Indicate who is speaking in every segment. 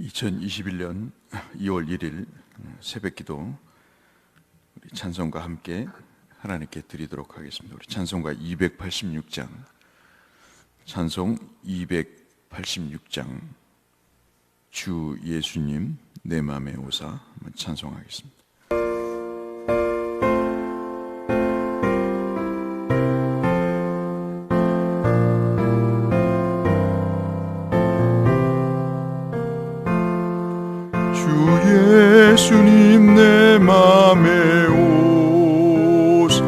Speaker 1: 2021년 2월 1일 새벽기도 우리 찬송과 함께 하나님께 드리도록 하겠습니다. 우리 찬송가 286장, 찬송 286장, 주 예수님 내 맘에 오사 한번 찬송하겠습니다.
Speaker 2: 예수님 내 맘에 오사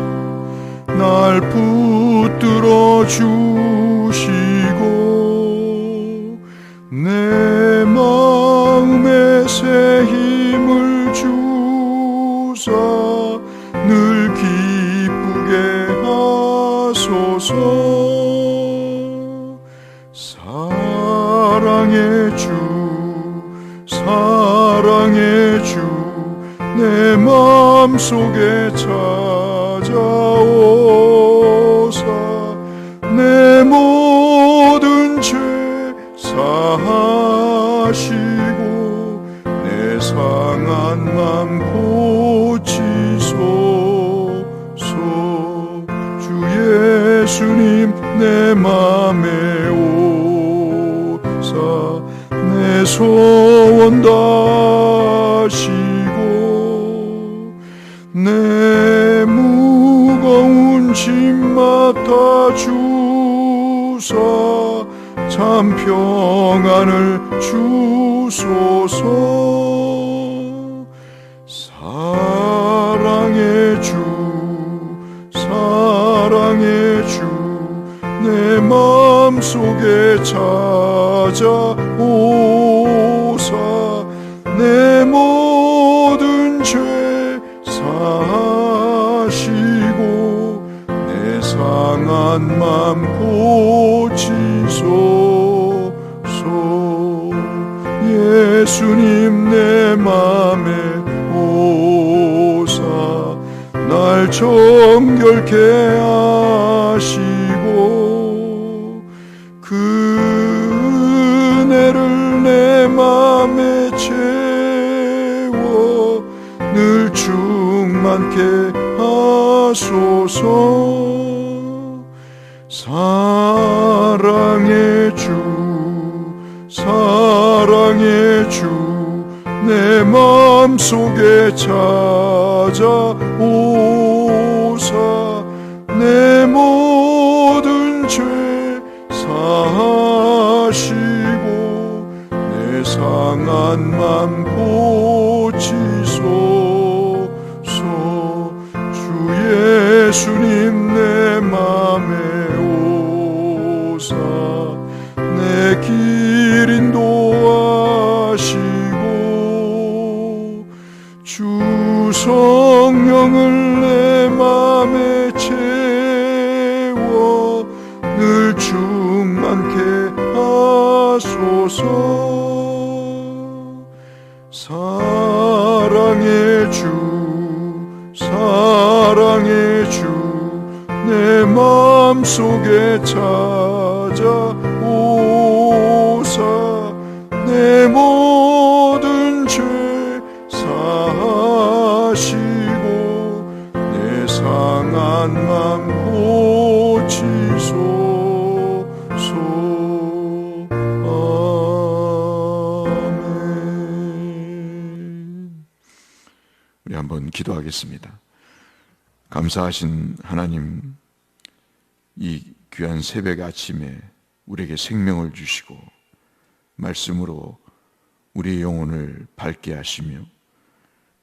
Speaker 2: 날 붙들어 주시고 내 마음에 새 힘을 주사 늘 기쁘게 하소서. 사랑의 주 내 맘속에 찾아오사 내 모든 죄 사하시고 내 상한 맘 고치소서. 주 예수님 내 맘에 오사 내 소원 다시고 내 무거운 짐 맡아 주사 참 평안을 주소서. 사랑의 주 내 맘속에 찾아오사 내 모든 죄 사하시고 내 상한 맘 고치소서. 예수님 내 맘에 오사 날 정결케 하시고 그 은혜를 내 맘에 채워 늘 충만케 하소서. 사랑의 주 내 맘속에 찾아오사 내 모든 죄 사하시고 내 상한 맘 고치소서. 주 예수님 내 맘에 오사 내 길 인도하시고 주 성령을 내 맘에 채워 늘 충만케 하소서. 사랑의 주 내 맘속에 찾아오사 내 모든 죄 사하시고 내 상한 맘 고치소서. 아멘.
Speaker 1: 우리 한번 기도하겠습니다. 감사하신 하나님, 이 귀한 새벽 아침에 우리에게 생명을 주시고 말씀으로 우리의 영혼을 밝게 하시며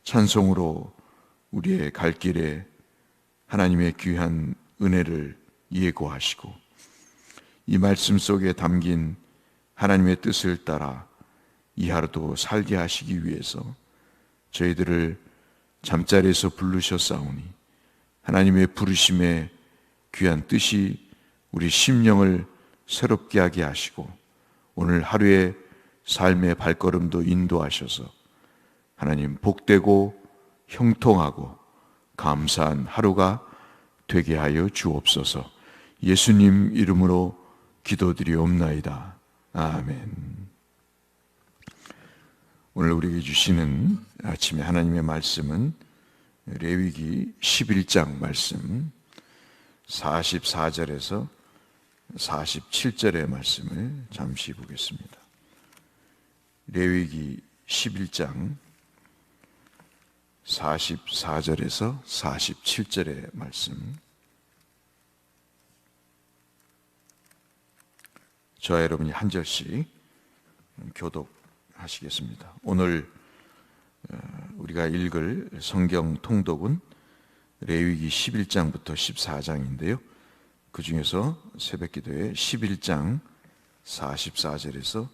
Speaker 1: 찬송으로 우리의 갈 길에 하나님의 귀한 은혜를 예고하시고 이 말씀 속에 담긴 하나님의 뜻을 따라 이 하루도 살게 하시기 위해서 저희들을 잠자리에서 부르셨사오니 하나님의 부르심에 귀한 뜻이 우리 심령을 새롭게 하게 하시고 오늘 하루의 삶의 발걸음도 인도하셔서 하나님 복되고 형통하고 감사한 하루가 되게 하여 주옵소서. 예수님 이름으로 기도드리옵나이다. 아멘. 오늘 우리에게 주시는 아침에 하나님의 말씀은 레위기 11장 말씀 44절에서 47절의 말씀을 잠시 보겠습니다. 레위기 11장 44절에서 47절의 말씀, 저와 여러분이 한 절씩 교독하시겠습니다. 오늘 우리가 읽을 성경 통독은 레위기 11장부터 14장인데요. 그 중에서 새벽기도에 11장 44절에서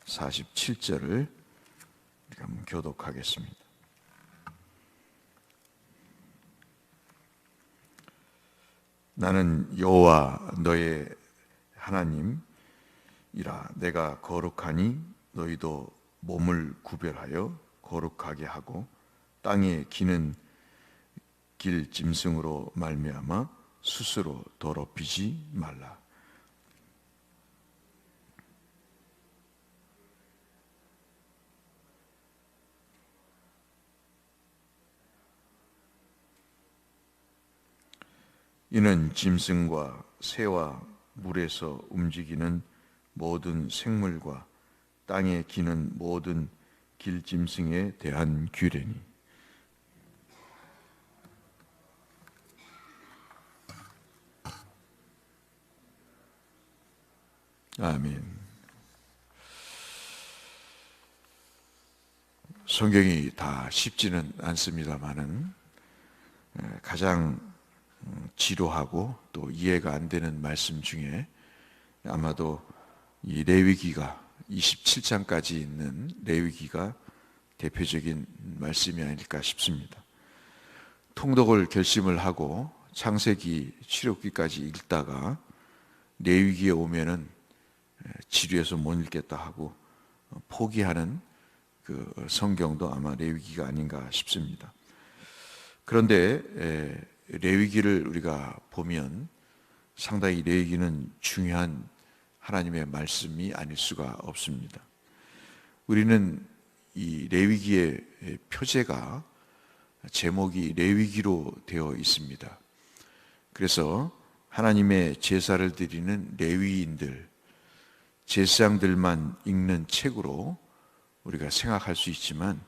Speaker 1: 47절을 우리가 한번 교독하겠습니다. 나는 여호와 너의 하나님이라. 내가 거룩하니 너희도 몸을 구별하여 거룩하게 하고 땅에 기는 길 짐승으로 말미암아 스스로 더럽히지 말라. 이는 짐승과 새와 물에서 움직이는 모든 생물과 땅에 기는 모든 길짐승에 대한 규례니. 아멘. 성경이 다 쉽지는 않습니다만은 가장 지루하고 또 이해가 안 되는 말씀 중에 아마도 이 레위기가 27장까지 있는 레위기가 대표적인 말씀이 아닐까 싶습니다. 통독을 결심을 하고 창세기, 출애굽기까지 읽다가 레위기에 오면은 지루해서 못 읽겠다 하고 포기하는 그 성경도 아마 레위기가 아닌가 싶습니다. 그런데 레위기를 우리가 보면 상당히 레위기는 중요한 하나님의 말씀이 아닐 수가 없습니다. 우리는 이 레위기의 표제가 제목이 레위기로 되어 있습니다. 그래서 하나님의 제사를 드리는 레위인들, 제사장들만 읽는 책으로 우리가 생각할 수 있지만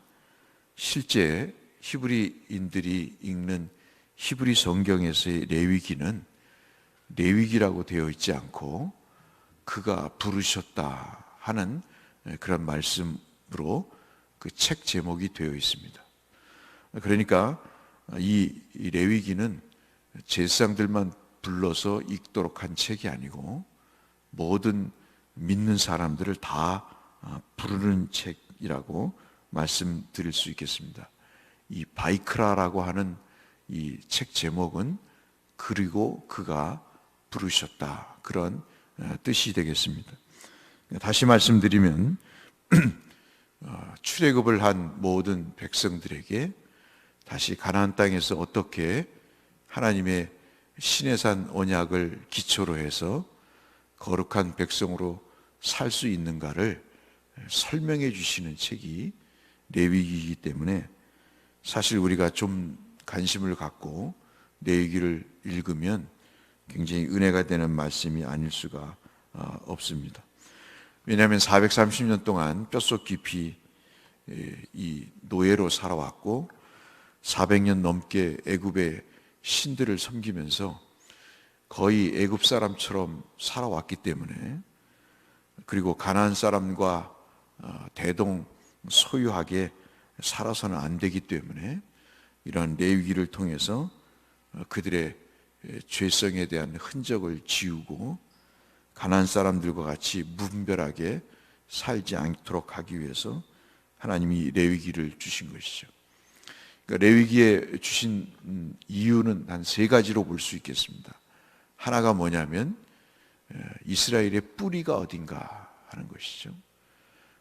Speaker 1: 실제 히브리인들이 읽는 히브리 성경에서의 레위기는 레위기라고 되어 있지 않고 그가 부르셨다 하는 그런 말씀으로 그 책 제목이 되어 있습니다. 그러니까 이 레위기는 제사장들만 불러서 읽도록 한 책이 아니고 모든 믿는 사람들을 다 부르는 책이라고 말씀드릴 수 있겠습니다. 이 바이크라라고 하는 이 책 제목은 그리고 그가 부르셨다, 그런 뜻이 되겠습니다. 다시 말씀드리면 출애굽을 한 모든 백성들에게 다시 가나안 땅에서 어떻게 하나님의 시내산 언약을 기초로 해서 거룩한 백성으로 살 수 있는가를 설명해 주시는 책이 레위기이기 때문에 사실 우리가 좀 관심을 갖고 레위기를 읽으면 굉장히 은혜가 되는 말씀이 아닐 수가 없습니다. 왜냐하면 430년 동안 뼛속 깊이 이 노예로 살아왔고 400년 넘게 애굽의 신들을 섬기면서 거의 애굽 사람처럼 살아왔기 때문에, 그리고 가나안 사람과 대동 소유하게 살아서는 안 되기 때문에 이런 레위기를 통해서 그들의 죄성에 대한 흔적을 지우고 가나안 사람들과 같이 무분별하게 살지 않도록 하기 위해서 하나님이 레위기를 주신 것이죠. 그러니까 레위기에 주신 이유는 한 세 가지로 볼 수 있겠습니다. 하나가 뭐냐면 이스라엘의 뿌리가 어딘가 하는 것이죠.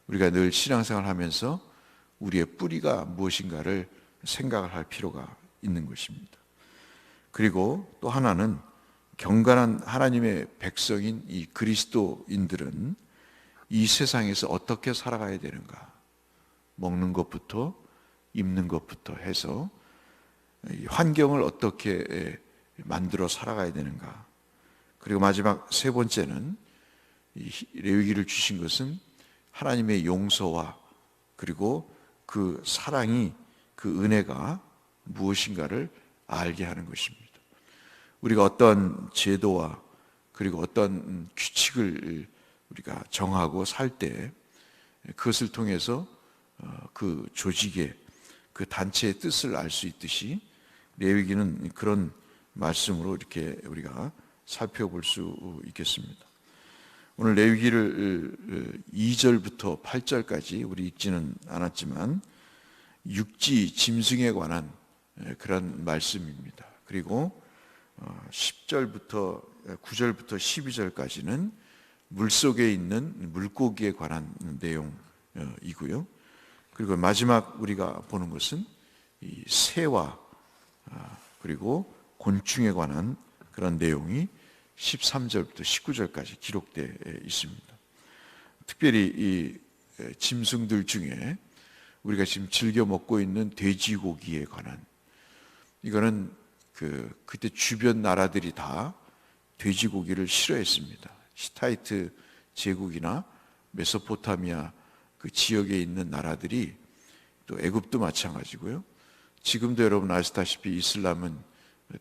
Speaker 1: 우리가 늘 신앙생활 하면서 우리의 뿌리가 무엇인가를 생각을 할 필요가 있는 것입니다. 그리고 또 하나는 경건한 하나님의 백성인 이 그리스도인들은 이 세상에서 어떻게 살아가야 되는가, 먹는 것부터 입는 것부터 해서 이 환경을 어떻게 만들어 살아가야 되는가. 그리고 마지막 세 번째는 이 레위기를 주신 것은 하나님의 용서와 그리고 그 사랑이, 그 은혜가 무엇인가를 알게 하는 것입니다. 우리가 어떤 제도와 그리고 어떤 규칙을 우리가 정하고 살 때 그것을 통해서 그 조직의, 그 단체의 뜻을 알 수 있듯이 레위기는 그런 말씀으로 이렇게 우리가 살펴볼 수 있겠습니다. 오늘 레위기를 2절부터 8절까지 우리 읽지는 않았지만 육지 짐승에 관한 그런 말씀입니다. 그리고 10절부터 9절부터 12절까지는 물속에 있는 물고기에 관한 내용이고요. 그리고 마지막 우리가 보는 것은 이 새와 그리고 곤충에 관한 그런 내용이 13절부터 19절까지 기록되어 있습니다. 특별히 이 짐승들 중에 우리가 지금 즐겨 먹고 있는 돼지고기에 관한, 이거는 그때 주변 나라들이 다 돼지고기를 싫어했습니다. 히타이트 제국이나 메소포타미아 그 지역에 있는 나라들이, 또 애굽도 마찬가지고요. 지금도 여러분 아시다시피 이슬람은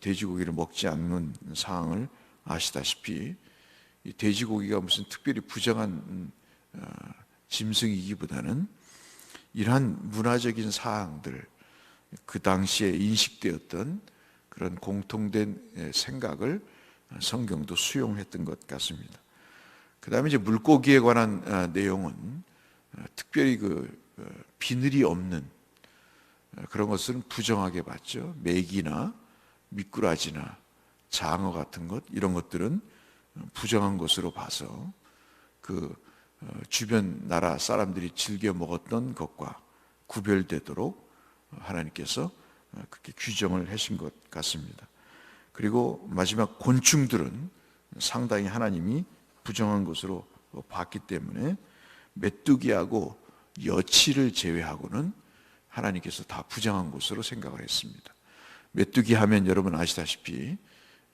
Speaker 1: 돼지고기를 먹지 않는 상황을 아시다시피, 이 돼지고기가 무슨 특별히 부정한 짐승이기보다는 이러한 문화적인 사항들, 그 당시에 인식되었던 그런 공통된 생각을 성경도 수용했던 것 같습니다. 그 다음에 이제 물고기에 관한 내용은 특별히 비늘이 없는 그런 것은 부정하게 봤죠. 메기나 미꾸라지나 장어 같은 것, 이런 것들은 부정한 것으로 봐서 그 주변 나라 사람들이 즐겨 먹었던 것과 구별되도록 하나님께서 그렇게 규정을 하신 것 같습니다. 그리고 마지막 곤충들은 상당히 하나님이 부정한 것으로 봤기 때문에 메뚜기하고 여치를 제외하고는 하나님께서 다 부정한 것으로 생각을 했습니다. 메뚜기 하면 여러분 아시다시피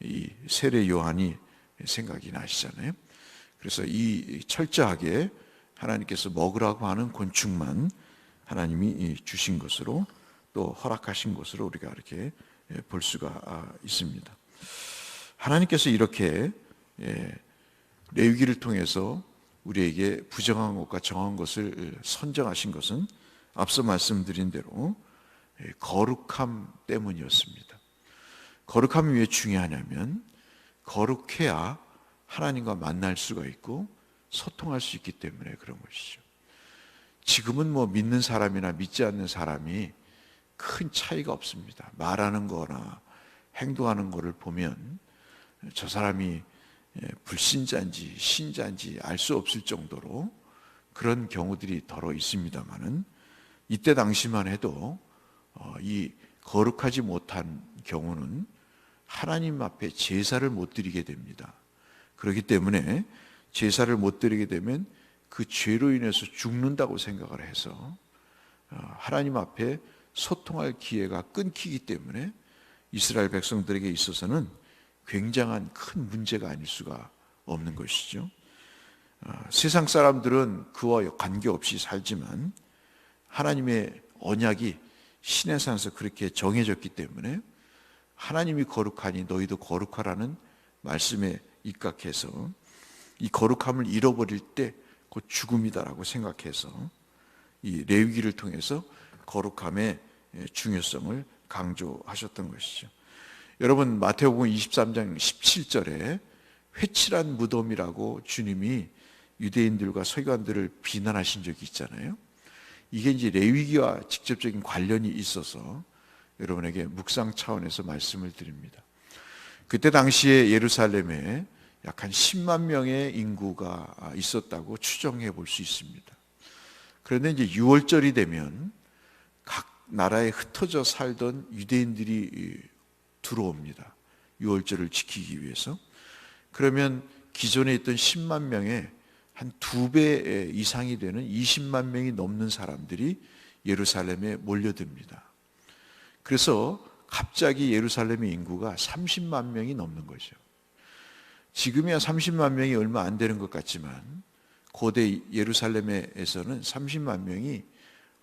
Speaker 1: 이 세례 요한이 생각이 나시잖아요. 그래서 이 철저하게 하나님께서 먹으라고 하는 곤충만 하나님이 주신 것으로, 또 허락하신 것으로 우리가 이렇게 볼 수가 있습니다. 하나님께서 이렇게 레위기를 통해서 우리에게 부정한 것과 정한 것을 선정하신 것은 앞서 말씀드린 대로 거룩함 때문이었습니다. 거룩함이 왜 중요하냐면 거룩해야 하나님과 만날 수가 있고 소통할 수 있기 때문에 그런 것이죠. 지금은 뭐 믿는 사람이나 믿지 않는 사람이 큰 차이가 없습니다. 말하는 거나 행동하는 거를 보면 저 사람이 불신자인지 신자인지 알 수 없을 정도로 그런 경우들이 더러 있습니다만은, 이때 당시만 해도 이 거룩하지 못한 경우는 하나님 앞에 제사를 못 드리게 됩니다. 그렇기 때문에 제사를 못 드리게 되면 그 죄로 인해서 죽는다고 생각을 해서 하나님 앞에 소통할 기회가 끊기기 때문에 이스라엘 백성들에게 있어서는 굉장한 큰 문제가 아닐 수가 없는 것이죠. 세상 사람들은 그와 관계없이 살지만 하나님의 언약이 신의 산에서 그렇게 정해졌기 때문에 하나님이 거룩하니 너희도 거룩하라는 말씀에 입각해서 이 거룩함을 잃어버릴 때 곧 죽음이다라고 생각해서 이 레위기를 통해서 거룩함의 중요성을 강조하셨던 것이죠. 여러분 마태복음 23장 17절에 회칠한 무덤이라고 주님이 유대인들과 서기관들을 비난하신 적이 있잖아요. 이게 이제 레위기와 직접적인 관련이 있어서 여러분에게 묵상 차원에서 말씀을 드립니다. 그때 당시에 예루살렘에 약 한 10만 명의 인구가 있었다고 추정해 볼 수 있습니다. 그런데 이제 6월절이 되면 각 나라에 흩어져 살던 유대인들이 들어옵니다. 6월절을 지키기 위해서. 그러면 기존에 있던 10만 명의 한 2배 이상이 되는 20만 명이 넘는 사람들이 예루살렘에 몰려듭니다. 그래서 갑자기 예루살렘의 인구가 30만 명이 넘는 거죠. 지금이야 30만 명이 얼마 안 되는 것 같지만 고대 예루살렘에서는 30만 명이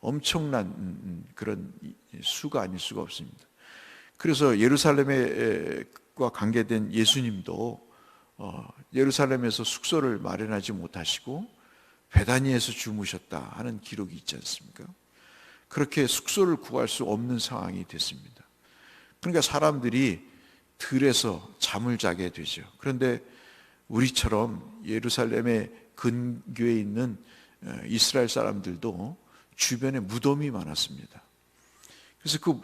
Speaker 1: 엄청난 그런 수가 아닐 수가 없습니다. 그래서 예루살렘과 관계된 예수님도 예루살렘에서 숙소를 마련하지 못하시고 베다니에서 주무셨다 하는 기록이 있지 않습니까? 그렇게 숙소를 구할 수 없는 상황이 됐습니다. 그러니까 사람들이 들에서 잠을 자게 되죠. 그런데 우리처럼 예루살렘의 근교에 있는 이스라엘 사람들도 주변에 무덤이 많았습니다. 그래서 그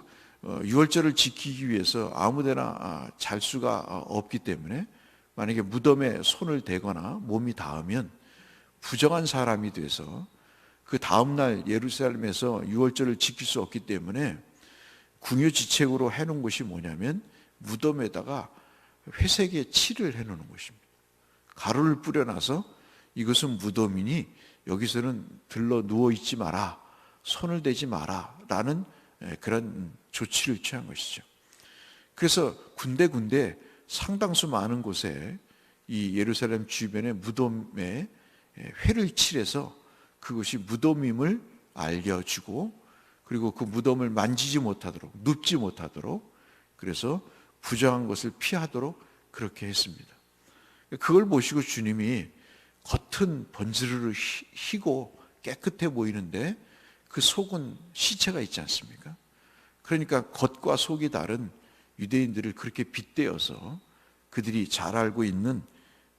Speaker 1: 유월절을 지키기 위해서 아무데나 잘 수가 없기 때문에 만약에 무덤에 손을 대거나 몸이 닿으면 부정한 사람이 돼서 그 다음날 예루살렘에서 유월절을 지킬 수 없기 때문에 궁여지책으로 해놓은 것이 뭐냐면 무덤에다가 회색의 칠을 해놓는 것입니다. 가루를 뿌려놔서 이것은 무덤이니 여기서는 들러 누워있지 마라, 손을 대지 마라 라는 그런 조치를 취한 것이죠. 그래서 군데군데 상당수 많은 곳에 이 예루살렘 주변의 무덤에 회를 칠해서 그것이 무덤임을 알려주고 그리고 그 무덤을 만지지 못하도록, 눕지 못하도록 그래서 부정한 것을 피하도록 그렇게 했습니다. 그걸 보시고 주님이 겉은 번지르르 희고 깨끗해 보이는데 그 속은 시체가 있지 않습니까? 그러니까 겉과 속이 다른 유대인들을 그렇게 빗대어서 그들이 잘 알고 있는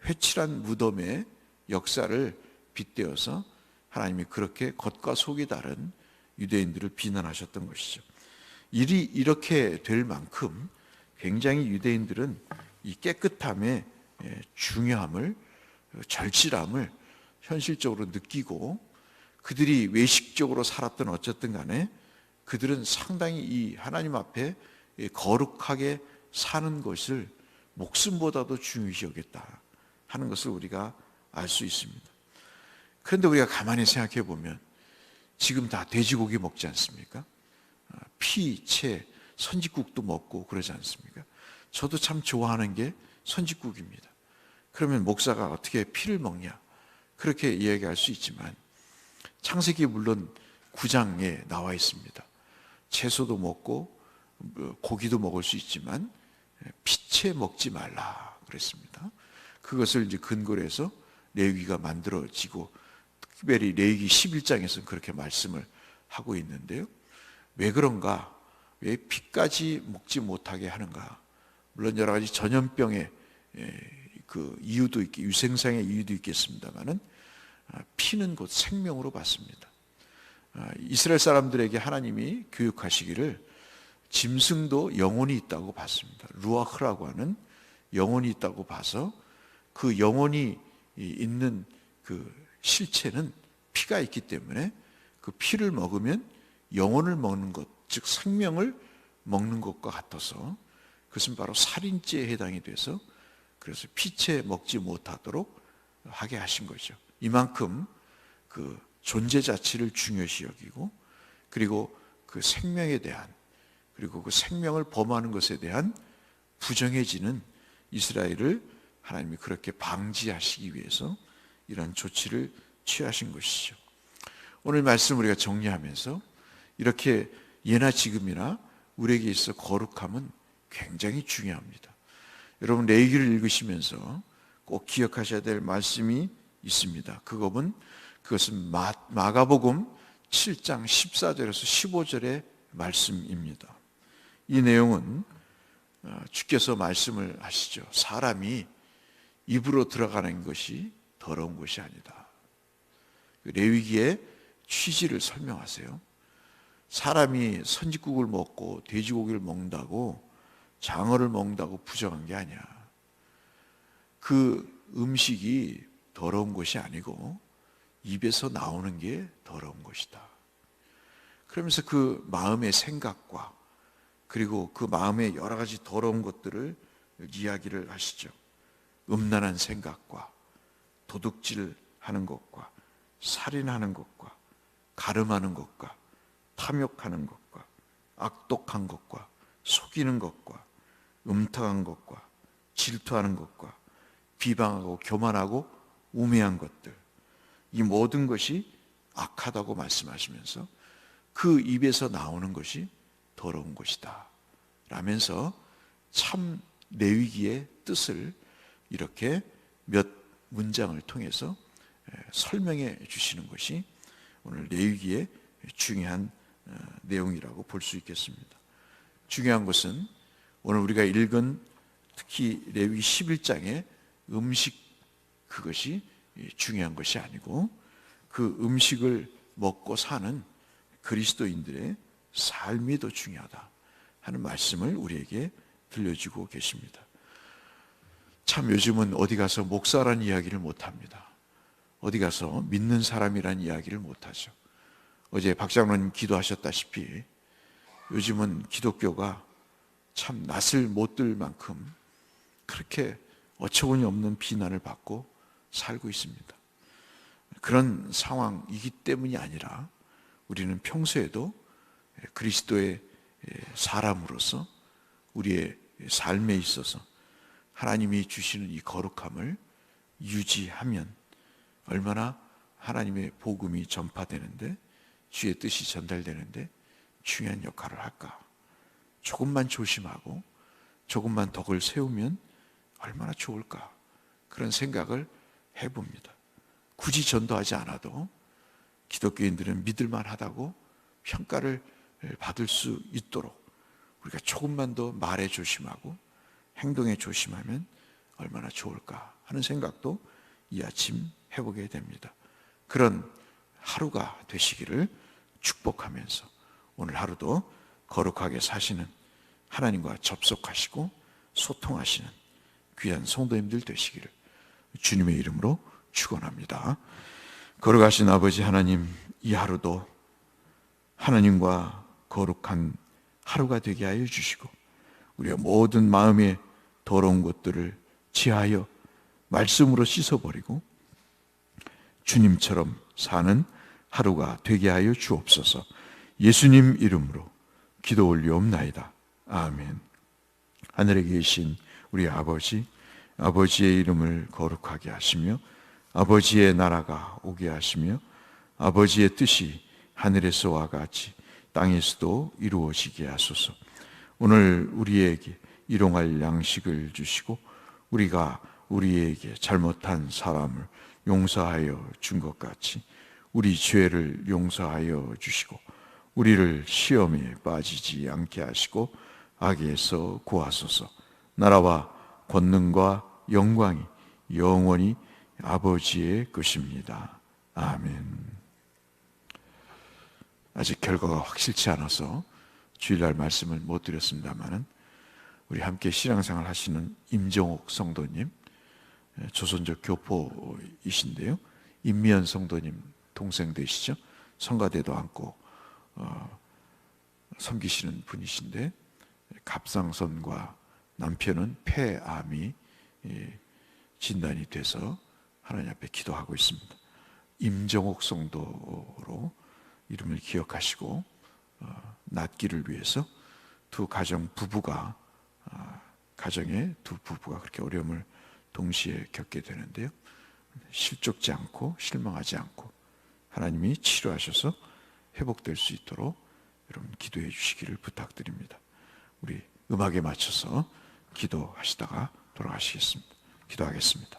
Speaker 1: 회칠한 무덤의 역사를 빗대어서 하나님이 그렇게 겉과 속이 다른 유대인들을 비난하셨던 것이죠. 일이 이렇게 될 만큼 굉장히 유대인들은 이 깨끗함의 중요함을, 절실함을 현실적으로 느끼고 그들이 외식적으로 살았든 어쨌든 간에 그들은 상당히 이 하나님 앞에 거룩하게 사는 것을 목숨보다도 중요시 여겼다 하는 것을 우리가 알 수 있습니다. 그런데 우리가 가만히 생각해 보면 지금 다 돼지고기 먹지 않습니까? 피, 채, 선짓국도 먹고 그러지 않습니까? 저도 참 좋아하는 게 선짓국입니다. 그러면 목사가 어떻게 피를 먹냐? 그렇게 이야기할 수 있지만 창세기 물론 9장에 나와 있습니다. 채소도 먹고 고기도 먹을 수 있지만 피채 먹지 말라 그랬습니다. 그것을 이제 근거로 해서 레위기가 만들어지고 특별히 레위기 11장에서는 그렇게 말씀을 하고 있는데요. 왜 그런가? 왜 피까지 먹지 못하게 하는가? 물론 여러 가지 전염병의 그 이유도 있고 유생상의 이유도 있겠습니다만은 피는 곧 생명으로 받습니다. 이스라엘 사람들에게 하나님이 교육하시기를 짐승도 영혼이 있다고 봤습니다. 루아흐라고 하는 영혼이 있다고 봐서 그 영혼이 있는 그 실체는 피가 있기 때문에 그 피를 먹으면 영혼을 먹는 것, 즉 생명을 먹는 것과 같아서 그것은 바로 살인죄에 해당이 돼서 그래서 피채 먹지 못하도록 하게 하신 거죠. 이만큼 그 존재 자체를 중요시 여기고 그리고 그 생명에 대한 그리고 그 생명을 범하는 것에 대한 부정해지는 이스라엘을 하나님이 그렇게 방지하시기 위해서 이런 조치를 취하신 것이죠. 오늘 말씀 우리가 정리하면서 이렇게 예나 지금이나 우리에게 있어 거룩함은 굉장히 중요합니다. 여러분 레위기를 읽으시면서 꼭 기억하셔야 될 말씀이 있습니다. 그것은 마가복음 7장 14절에서 15절의 말씀입니다. 이 내용은 주께서 말씀을 하시죠. 사람이 입으로 들어가는 것이 더러운 것이 아니다. 레위기의 취지를 설명하세요. 사람이 선짓국을 먹고 돼지고기를 먹는다고 장어를 먹는다고 부정한 게 아니야. 그 음식이 더러운 것이 아니고 입에서 나오는 게 더러운 것이다. 그러면서 그 마음의 생각과 그리고 그 마음의 여러 가지 더러운 것들을 이야기를 하시죠. 음란한 생각과 도둑질하는 것과 살인하는 것과 가름하는 것과 탐욕하는 것과 악독한 것과 속이는 것과 음탕한 것과 질투하는 것과 비방하고 교만하고 우매한 것들, 이 모든 것이 악하다고 말씀하시면서 그 입에서 나오는 것이 더러운 것이다 라면서 참 레위기의 뜻을 이렇게 몇 문장을 통해서 설명해 주시는 것이 오늘 레위기의 중요한 내용이라고 볼 수 있겠습니다. 중요한 것은 오늘 우리가 읽은 특히 레위기 11장의 음식, 그것이 중요한 것이 아니고 그 음식을 먹고 사는 그리스도인들의 삶이 더 중요하다 하는 말씀을 우리에게 들려주고 계십니다. 참 요즘은 어디 가서 목사라는 이야기를 못합니다. 어디 가서 믿는 사람이라는 이야기를 못하죠. 어제 박 장로님 기도하셨다시피 요즘은 기독교가 참 낯을 못 들 만큼 그렇게 어처구니 없는 비난을 받고 살고 있습니다. 그런 상황이기 때문이 아니라 우리는 평소에도 그리스도의 사람으로서 우리의 삶에 있어서 하나님이 주시는 이 거룩함을 유지하면 얼마나 하나님의 복음이 전파되는데, 주의 뜻이 전달되는데 중요한 역할을 할까. 조금만 조심하고 조금만 덕을 세우면 얼마나 좋을까, 그런 생각을 해봅니다. 굳이 전도하지 않아도 기독교인들은 믿을만 하다고 평가를 받을 수 있도록 우리가 조금만 더 말에 조심하고 행동에 조심하면 얼마나 좋을까 하는 생각도 이 아침 해보게 됩니다. 그런 하루가 되시기를 축복하면서 오늘 하루도 거룩하게 사시는, 하나님과 접속하시고 소통하시는 귀한 성도님들 되시기를 주님의 이름으로 축원합니다. 거룩하신 아버지 하나님, 이 하루도 하나님과 거룩한 하루가 되게 하여 주시고 우리가 모든 마음의 더러운 것들을 지하여 말씀으로 씻어버리고 주님처럼 사는 하루가 되게 하여 주옵소서. 예수님 이름으로 기도 올리옵나이다. 아멘. 하늘에 계신 우리 아버지, 아버지의 이름을 거룩하게 하시며 아버지의 나라가 오게 하시며 아버지의 뜻이 하늘에서와 같이 땅에서도 이루어지게 하소서. 오늘 우리에게 일용할 양식을 주시고 우리가 우리에게 잘못한 사람을 용서하여 준 것 같이 우리 죄를 용서하여 주시고 우리를 시험에 빠지지 않게 하시고 악에서 구하소서. 나라와 권능과 영광이 영원히 아버지의 것입니다. 아멘. 아직 결과가 확실치 않아서 주일날 말씀을 못 드렸습니다만 우리 함께 신앙생활 하시는 임정옥 성도님, 조선족 교포이신데요, 임미연 성도님 동생 되시죠? 성가대도 앉고 섬기시는 분이신데 갑상선과 남편은 폐암이 진단이 돼서 하나님 앞에 기도하고 있습니다. 임정옥 성도로 이름을 기억하시고 낫기를 위해서 가정의 두 부부가 그렇게 어려움을 동시에 겪게 되는데요, 실족지 않고 실망하지 않고 하나님이 치료하셔서 회복될 수 있도록 여러분 기도해 주시기를 부탁드립니다. 우리 음악에 맞춰서 기도하시다가 돌아가시겠습니다. 기도하겠습니다.